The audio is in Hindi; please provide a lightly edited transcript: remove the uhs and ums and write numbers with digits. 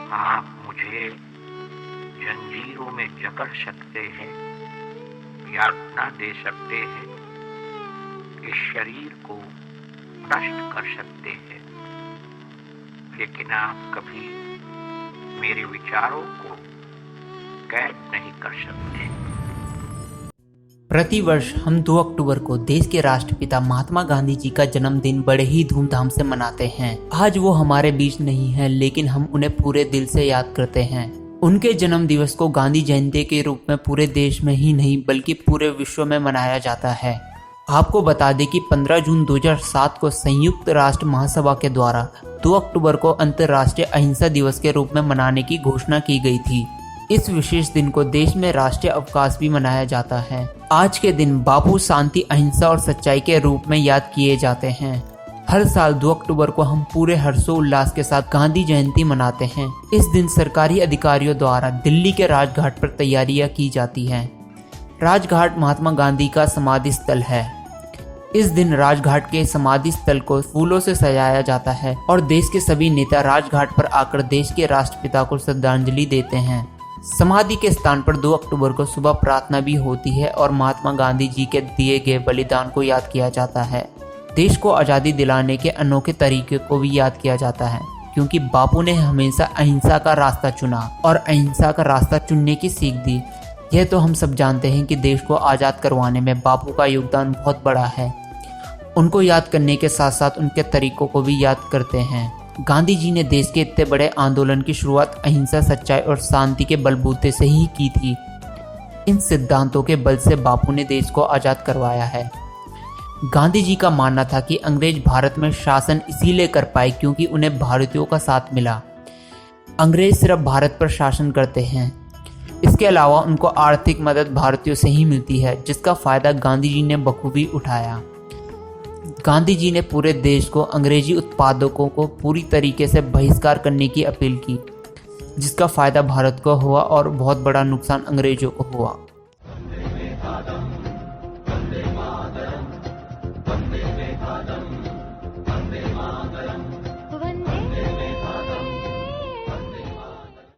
आप मुझे जंजीरों में जकड़ सकते हैं, यातना दे सकते हैं, इस शरीर को नष्ट कर सकते हैं, लेकिन आप कभी मेरे विचारों को कैद नहीं कर सकते। प्रतिवर्ष हम 2 अक्टूबर को देश के राष्ट्रपिता महात्मा गांधी जी का जन्मदिन बड़े ही धूमधाम से मनाते हैं। आज वो हमारे बीच नहीं है, लेकिन हम उन्हें पूरे दिल से याद करते हैं। उनके जन्म दिवस को गांधी जयंती के रूप में पूरे देश में ही नहीं बल्कि पूरे विश्व में मनाया जाता है। आपको बता दें कि 15 जून 2007 को संयुक्त राष्ट्र महासभा के द्वारा 2 अक्टूबर को अंतर्राष्ट्रीय अहिंसा दिवस के रूप में मनाने की घोषणा की गई थी। इस विशेष दिन को देश में राष्ट्रीय अवकाश भी मनाया जाता है। आज के दिन बापू शांति, अहिंसा और सच्चाई के रूप में याद किए जाते हैं। हर साल 2 अक्टूबर को हम पूरे हर्षोल्लास के साथ गांधी जयंती मनाते हैं। इस दिन सरकारी अधिकारियों द्वारा दिल्ली के राजघाट पर तैयारियां की जाती हैं। राजघाट महात्मा गांधी का समाधि स्थल है। इस दिन राजघाट के समाधि स्थल को फूलों से सजाया जाता है और देश के सभी नेता राजघाट पर आकर देश के राष्ट्रपिता को श्रद्धांजलि देते हैं। समाधि के स्थान पर 2 अक्टूबर को सुबह प्रार्थना भी होती है और महात्मा गांधी जी के दिए गए बलिदान को याद किया जाता है। देश को आज़ादी दिलाने के अनोखे तरीके को भी याद किया जाता है, क्योंकि बापू ने हमेशा अहिंसा का रास्ता चुना और अहिंसा का रास्ता चुनने की सीख दी। यह तो हम सब जानते हैं कि देश को आज़ाद करवाने में बापू का योगदान बहुत बड़ा है। उनको याद करने के साथ साथ उनके तरीकों को भी याद करते हैं। गांधी जी ने देश के इतने बड़े आंदोलन की शुरुआत अहिंसा, सच्चाई और शांति के बलबूते से ही की थी। इन सिद्धांतों के बल से बापू ने देश को आज़ाद करवाया है। गांधी जी का मानना था कि अंग्रेज भारत में शासन इसीलिए कर पाए क्योंकि उन्हें भारतीयों का साथ मिला। अंग्रेज सिर्फ भारत पर शासन करते हैं, इसके अलावा उनको आर्थिक मदद भारतीयों से ही मिलती है, जिसका फायदा गांधी जी ने बखूबी उठाया। गांधी जी ने पूरे देश को अंग्रेजी उत्पादकों को पूरी तरीके से बहिष्कार करने की अपील की, जिसका फायदा भारत को हुआ और बहुत बड़ा नुकसान अंग्रेजों को हुआ।